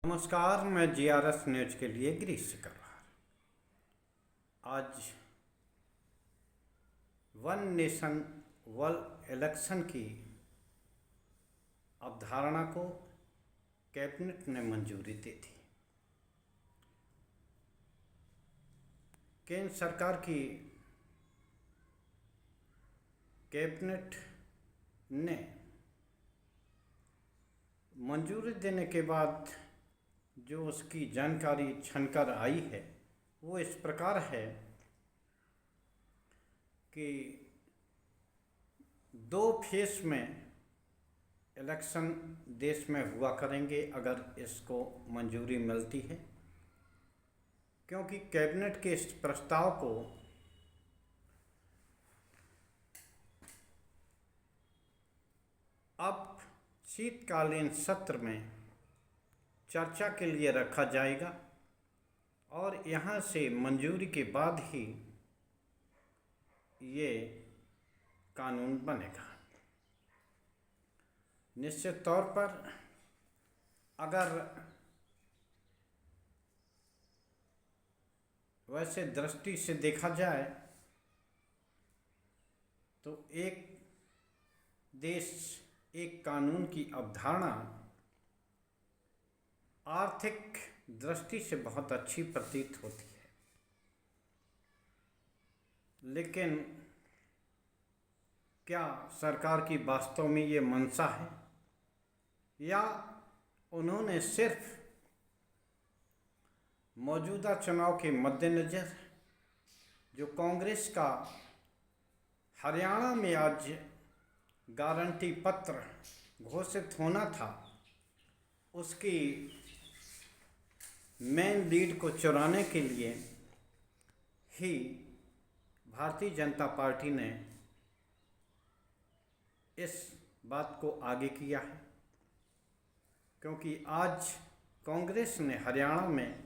नमस्कार, मैं GRS news के लिए गिरीश सिकरवार। आज वन नेशन वर्ल्ड इलेक्शन की अवधारणा को कैबिनेट ने मंजूरी दे दी। केंद्र सरकार की कैबिनेट ने मंजूरी देने के बाद जो उसकी जानकारी छनकर आई है वो इस प्रकार है कि 2 फेस में इलेक्शन देश में हुआ करेंगे अगर इसको मंजूरी मिलती है, क्योंकि कैबिनेट के इस प्रस्ताव को अब शीतकालीन सत्र में चर्चा के लिए रखा जाएगा और यहाँ से मंजूरी के बाद ही ये कानून बनेगा। निश्चित तौर पर अगर वैसे दृष्टि से देखा जाए तो एक देश एक कानून की अवधारणा आर्थिक दृष्टि से बहुत अच्छी प्रतीत होती है, लेकिन क्या सरकार की वास्तव में ये मंशा है या उन्होंने सिर्फ मौजूदा चुनाव के मद्देनज़र जो कांग्रेस का हरियाणा में आज गारंटी पत्र घोषित होना था उसकी मेन लीड को चुराने के लिए ही भारतीय जनता पार्टी ने इस बात को आगे किया है, क्योंकि आज कांग्रेस ने हरियाणा में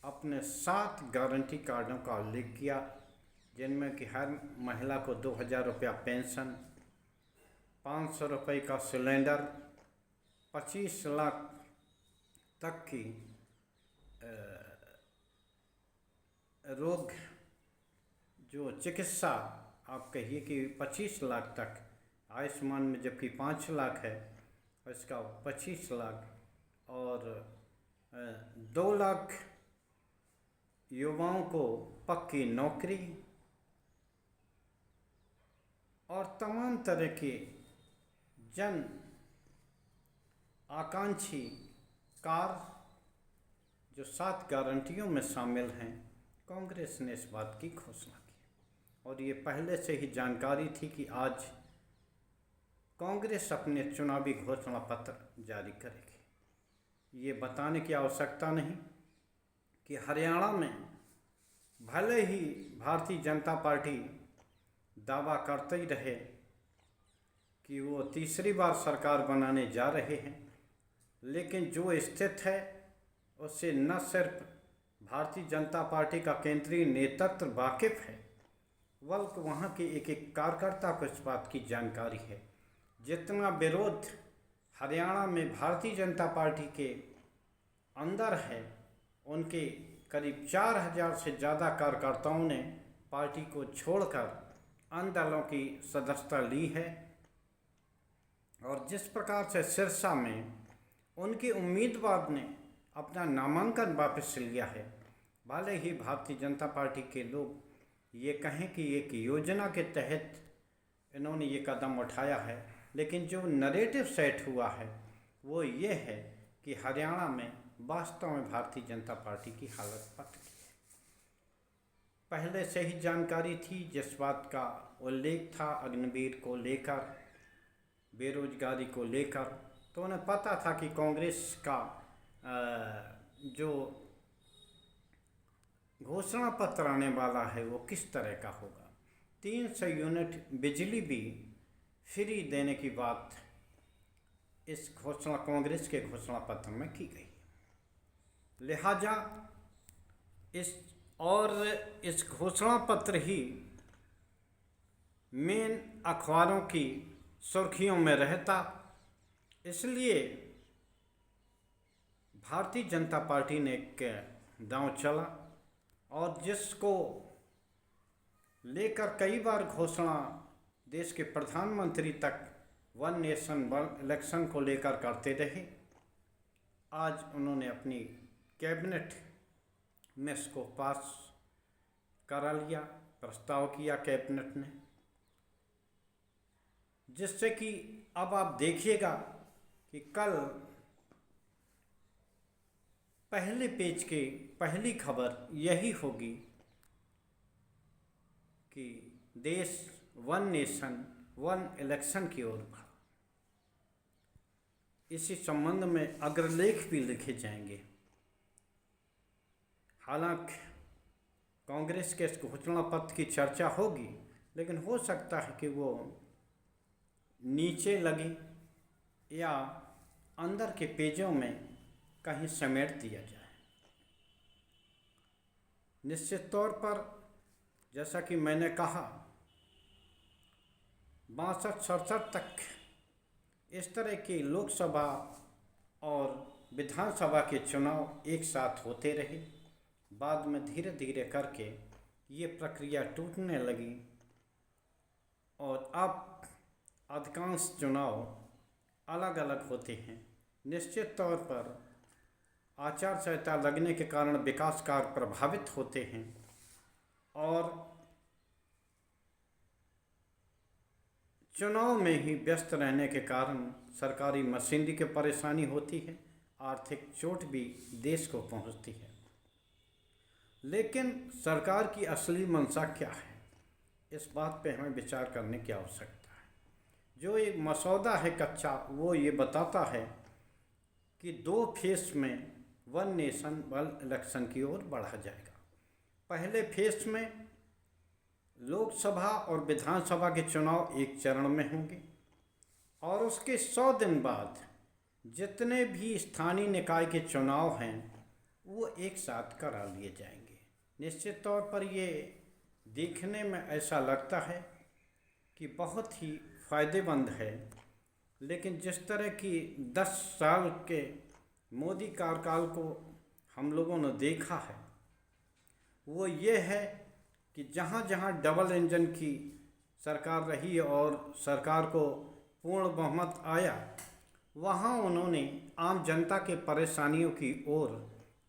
अपने 7 गारंटी कार्डों का उल्लेख किया, जिनमें कि हर महिला को 2000 रुपया पेंशन, 500 रुपये का सिलेंडर, 25 लाख तक की रोग जो चिकित्सा आप कहिए कि 25 लाख तक आयुष्मान में, जबकि 5 लाख है इसका 25 लाख, और 2 लाख युवाओं को पक्की नौकरी और तमाम तरह के जन आकांक्षी कार्य जो 7 गारंटियों में शामिल हैं, कांग्रेस ने इस बात की घोषणा की और ये पहले से ही जानकारी थी कि आज कांग्रेस अपने चुनावी घोषणा पत्र जारी करेगी। ये बताने की आवश्यकता नहीं कि हरियाणा में भले ही भारतीय जनता पार्टी दावा करते ही रहे कि वो तीसरी बार सरकार बनाने जा रहे हैं, लेकिन जो स्थिति है उससे न सिर्फ भारतीय जनता पार्टी का केंद्रीय नेतृत्व वाकिफ है, बल्कि वहाँ के एक एक कार्यकर्ता को इस बात की जानकारी है। जितना विरोध हरियाणा में भारतीय जनता पार्टी के अंदर है, उनके करीब 4000 से ज़्यादा कार्यकर्ताओं ने पार्टी को छोड़कर अन्य दलों की सदस्यता ली है और जिस प्रकार से सिरसा में उनके उम्मीदवार ने अपना नामांकन वापस लिया है, भले ही भारतीय जनता पार्टी के लोग ये कहें कि एक योजना के तहत इन्होंने ये कदम उठाया है, लेकिन जो नरेटिव सेट हुआ है वो ये है कि हरियाणा में वास्तव में भारतीय जनता पार्टी की हालत पत गई है। पहले से ही जानकारी थी, जिस बात का उल्लेख था अग्निवीर को लेकर, बेरोजगारी को लेकर, तो उन्हें पता था कि कांग्रेस का जो घोषणा पत्र आने वाला है वो किस तरह का होगा। 300 यूनिट बिजली भी फ्री देने की बात इस घोषणा कांग्रेस के घोषणा पत्र में की गई, लिहाजा इस घोषणा पत्र ही मेन अखबारों की सुर्खियों में रहता, इसलिए भारतीय जनता पार्टी ने एक दांव चला और जिसको लेकर कई बार घोषणा देश के प्रधानमंत्री तक वन नेशन वन इलेक्शन को लेकर करते रहे, आज उन्होंने अपनी कैबिनेट में इसको पास करा लिया, प्रस्ताव किया कैबिनेट ने, जिससे कि अब आप देखिएगा कि कल पहले पेज की पहली खबर यही होगी कि देश वन नेशन वन इलेक्शन की ओर बढ़ा। इसी संबंध में अग्रलेख भी लिखे जाएंगे। हालांकि कांग्रेस के इस घोषणा पत्र की चर्चा होगी, लेकिन हो सकता है कि वो नीचे लगी या अंदर के पेजों में कहीं समेट दिया जाए। निश्चित तौर पर जैसा कि मैंने कहा 62-67 तक इस तरह के लोकसभा और विधानसभा के चुनाव एक साथ होते रहे। बाद में धीरे धीरे करके ये प्रक्रिया टूटने लगी और अब अधिकांश चुनाव अलग अलग होते हैं। निश्चित तौर पर आचार संहिता लगने के कारण विकास कार्य प्रभावित होते हैं और चुनाव में ही व्यस्त रहने के कारण सरकारी मशीनरी की परेशानी होती है, आर्थिक चोट भी देश को पहुंचती है। लेकिन सरकार की असली मंशा क्या है, इस बात पे हमें विचार करने की आवश्यकता है। जो एक मसौदा है कच्चा, वो ये बताता है कि 2 फेस में वन नेशन वन इलेक्शन की ओर बढ़ा जाएगा। पहले फेस में लोकसभा और विधानसभा के चुनाव एक चरण में होंगे और उसके 100 दिन बाद जितने भी स्थानीय निकाय के चुनाव हैं वो एक साथ करा लिए जाएंगे। निश्चित तौर पर ये देखने में ऐसा लगता है कि बहुत ही फ़ायदेमंद है, लेकिन जिस तरह की 10 साल के मोदी कार्यकाल को हम लोगों ने देखा है वो ये है कि जहाँ जहाँ डबल इंजन की सरकार रही और सरकार को पूर्ण बहुमत आया, वहाँ उन्होंने आम जनता के परेशानियों की ओर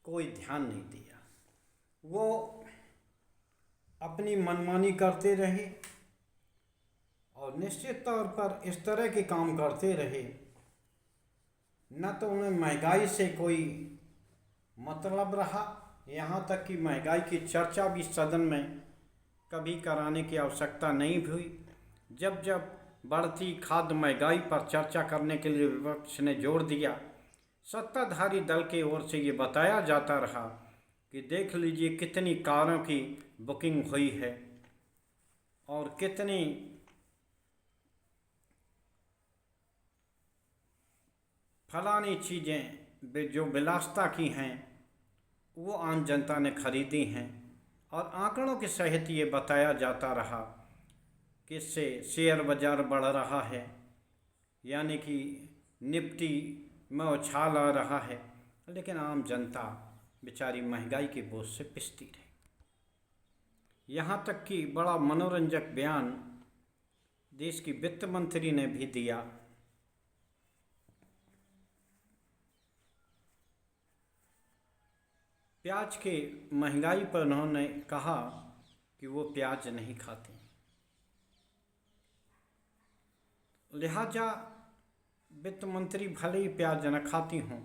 कोई ध्यान नहीं दिया। वो अपनी मनमानी करते रहे और निश्चित तौर पर इस तरह के काम करते रहे, न तो उन्हें महंगाई से कोई मतलब रहा, यहाँ तक कि महंगाई की चर्चा भी सदन में कभी कराने की आवश्यकता नहीं हुई। जब जब बढ़ती खाद्य महंगाई पर चर्चा करने के लिए विपक्ष ने जोर दिया, सत्ताधारी दल की ओर से ये बताया जाता रहा कि देख लीजिए कितनी कारों की बुकिंग हुई है और कितनी फलानी चीज़ें जो विलासिता की हैं वो आम जनता ने खरीदी हैं, और आंकड़ों के सहित ये बताया जाता रहा कि इससे शेयर बाज़ार बढ़ रहा है, यानी कि निफ्टी में उछाल आ रहा है, लेकिन आम जनता बेचारी महंगाई के बोझ से पिसती रही। यहाँ तक कि बड़ा मनोरंजक बयान देश की वित्त मंत्री ने भी दिया। प्याज के महंगाई पर उन्होंने कहा कि वो प्याज नहीं खाते, लिहाजा वित्त मंत्री भले ही प्याज न खाती हों,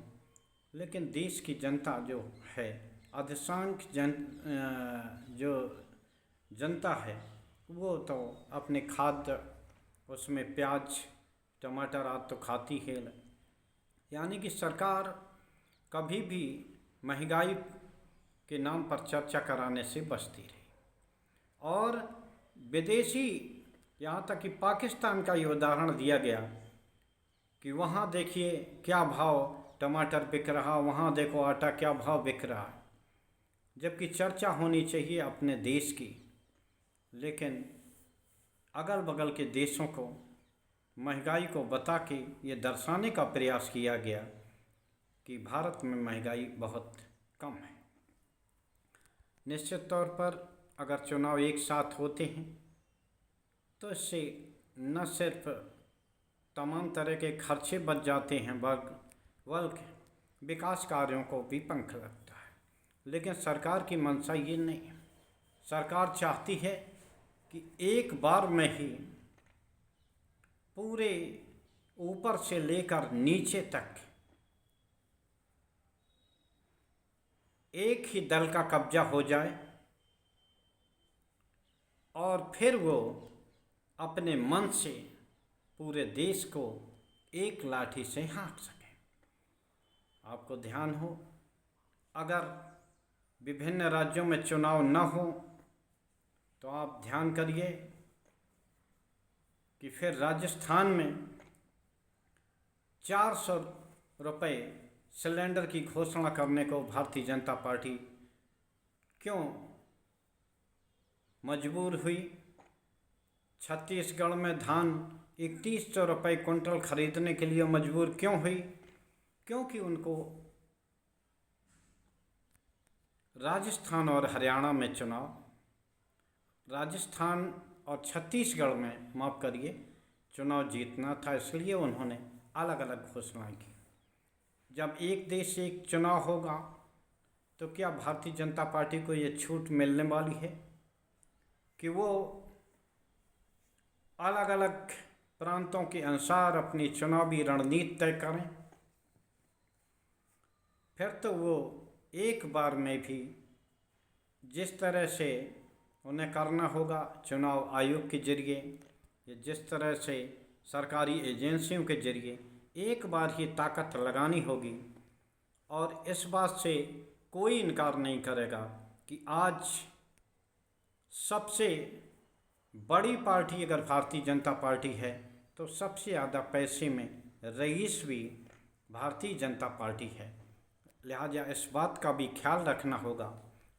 लेकिन देश की जनता जो है, अधिकांश जो जनता है वो तो अपने खाद्य उसमें प्याज टमाटर आदि तो खाती है। यानी कि सरकार कभी भी महंगाई के नाम पर चर्चा कराने से बचती रही। और विदेशी, यहाँ तक कि पाकिस्तान का ये उदाहरण दिया गया कि वहाँ देखिए क्या भाव टमाटर बिक रहा, वहाँ देखो आटा क्या भाव बिक रहा है, जबकि चर्चा होनी चाहिए अपने देश की। लेकिन अगल बगल के देशों को महंगाई को बता के ये दर्शाने का प्रयास किया गया कि भारत में महंगाई बहुत कम है। निश्चित तौर पर अगर चुनाव एक साथ होते हैं तो इससे न सिर्फ तमाम तरह के खर्चे बच जाते हैं, बल्कि विकास कार्यों को भी पंख लगता है। लेकिन सरकार की मंशा ये नहीं है। सरकार चाहती है कि एक बार में ही पूरे ऊपर से लेकर नीचे तक एक ही दल का कब्जा हो जाए और फिर वो अपने मन से पूरे देश को एक लाठी से हाँक सके। आपको ध्यान हो, अगर विभिन्न राज्यों में चुनाव न हो तो आप ध्यान करिए कि फिर राजस्थान में 400 रुपये सिलेंडर की घोषणा करने को भारतीय जनता पार्टी क्यों मजबूर हुई। छत्तीसगढ़ में धान 3100 रुपये कुंटल खरीदने के लिए मजबूर क्यों हुई? क्योंकि उनको राजस्थान और हरियाणा में चुनाव, राजस्थान और छत्तीसगढ़ में माफ़ करिए चुनाव जीतना था, इसलिए उन्होंने अलग अलग घोषणाएं की। जब एक देश एक चुनाव होगा तो क्या भारतीय जनता पार्टी को ये छूट मिलने वाली है कि वो अलग अलग प्रांतों के अनुसार अपनी चुनावी रणनीति तय करें? फिर तो वो एक बार में भी जिस तरह से उन्हें करना होगा चुनाव आयोग के जरिए या जिस तरह से सरकारी एजेंसियों के जरिए एक बार ही ताकत लगानी होगी। और इस बात से कोई इनकार नहीं करेगा कि आज सबसे बड़ी पार्टी अगर भारतीय जनता पार्टी है तो सबसे ज़्यादा पैसे में रईस भी भारतीय जनता पार्टी है। लिहाजा इस बात का भी ख्याल रखना होगा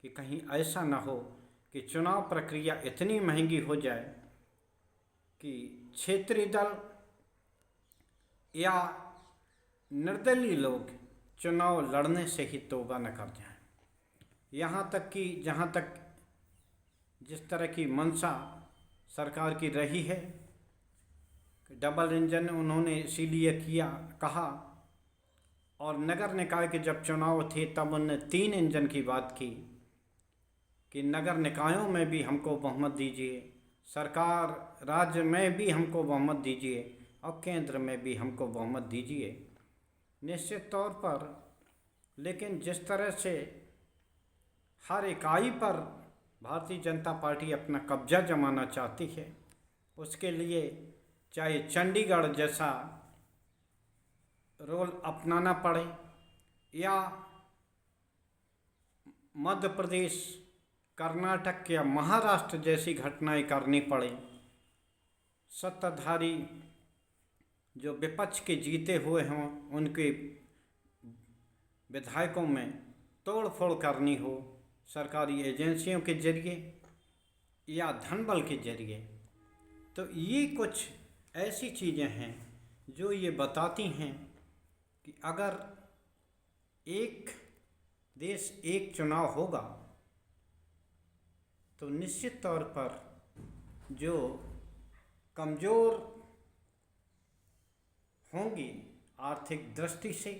कि कहीं ऐसा ना हो कि चुनाव प्रक्रिया इतनी महंगी हो जाए कि क्षेत्रीय दल या निर्दलीय लोग चुनाव लड़ने से ही तौबा न कर जाएं। यहाँ तक कि जहाँ तक जिस तरह की मंशा सरकार की रही है, डबल इंजन उन्होंने इसीलिए कहा, और नगर निकाय के जब चुनाव थे तब उन्होंने 3 इंजन की बात की कि नगर निकायों में भी हमको बहुमत दीजिए, सरकार राज्य में भी हमको बहुमत दीजिए और केंद्र में भी हमको बहुमत दीजिए। निश्चित तौर पर लेकिन जिस तरह से हर इकाई पर भारतीय जनता पार्टी अपना कब्जा जमाना चाहती है, उसके लिए चाहे चंडीगढ़ जैसा रोल अपनाना पड़े या मध्य प्रदेश, कर्नाटक या महाराष्ट्र जैसी घटनाएं करनी पड़े, सत्ताधारी जो विपक्ष के जीते हुए हों उनके विधायकों में तोड़ फोड़ करनी हो सरकारी एजेंसियों के जरिए या धन बल के जरिए, तो ये कुछ ऐसी चीज़ें हैं जो ये बताती हैं कि अगर एक देश एक चुनाव होगा तो निश्चित तौर पर जो कमज़ोर होंगी आर्थिक दृष्टि से,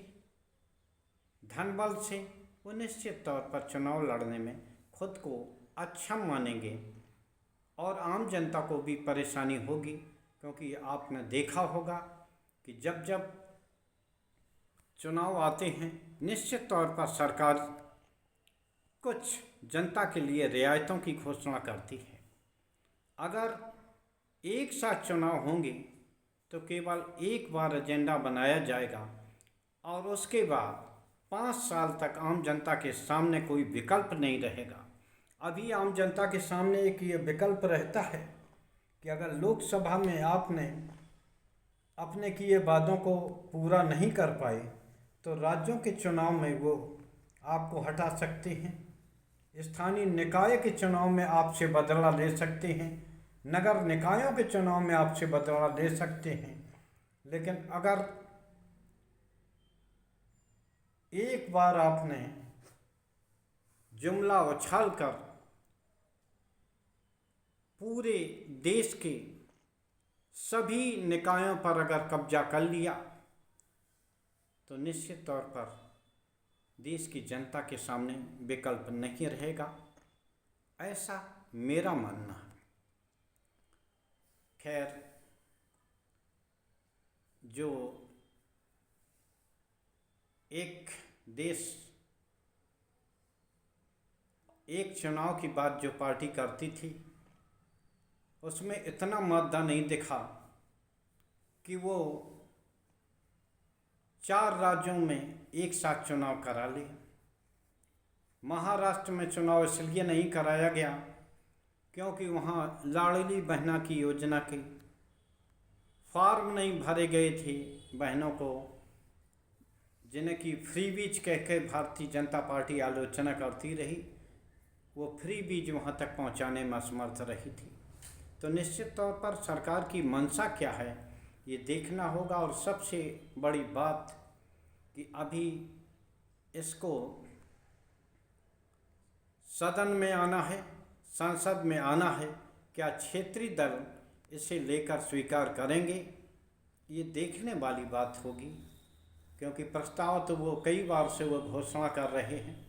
धन बल से, वो निश्चित तौर पर चुनाव लड़ने में खुद को अक्षम मानेंगे और आम जनता को भी परेशानी होगी। क्योंकि आपने देखा होगा कि जब जब चुनाव आते हैं निश्चित तौर पर सरकार कुछ जनता के लिए रियायतों की घोषणा करती है। अगर एक साथ चुनाव होंगे तो केवल एक बार एजेंडा बनाया जाएगा और उसके बाद 5 साल तक आम जनता के सामने कोई विकल्प नहीं रहेगा। अभी आम जनता के सामने एक ये विकल्प रहता है कि अगर लोकसभा में आपने अपने किए वादों को पूरा नहीं कर पाए तो राज्यों के चुनाव में वो आपको हटा सकते हैं, स्थानीय निकाय के चुनाव में आपसे बदला ले सकते हैं, नगर निकायों के चुनाव में आपसे बदला ले सकते हैं। लेकिन अगर एक बार आपने जुमला उछाल कर पूरे देश के सभी निकायों पर अगर कब्जा कर लिया तो निश्चित तौर पर देश की जनता के सामने विकल्प नहीं रहेगा, ऐसा मेरा मानना है। खैर, जो एक देश एक चुनाव की बात जो पार्टी करती थी उसमें इतना मुद्दा नहीं दिखा कि वो 4 राज्यों में एक साथ चुनाव करा ले। महाराष्ट्र में चुनाव इसलिए नहीं कराया गया क्योंकि वहाँ लाडली बहना की योजना के फॉर्म नहीं भरे गए थे बहनों को, जिन्हें कि फ्री बीज कह के भारतीय जनता पार्टी आलोचना करती रही, वो फ्री बीज वहाँ तक पहुँचाने में असमर्थ रही थी। तो निश्चित तौर पर सरकार की मंशा क्या है ये देखना होगा। और सबसे बड़ी बात कि अभी इसको सदन में आना है, संसद में आना है, क्या क्षेत्रीय दल इसे लेकर स्वीकार करेंगे, ये देखने वाली बात होगी। क्योंकि प्रस्ताव तो वो कई बार से वो घोषणा कर रहे हैं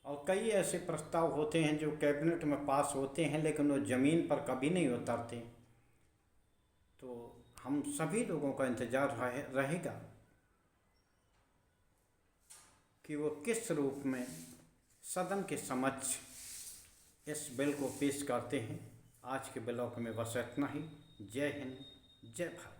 और कई ऐसे प्रस्ताव होते हैं जो कैबिनेट में पास होते हैं लेकिन वो ज़मीन पर कभी नहीं उतरते। तो हम सभी लोगों का इंतज़ार रहेगा कि वो किस रूप में सदन के समक्ष इस बिल को पेश करते हैं। आज के ब्लॉग में बस इतना ही। जय हिंद, जय भारत।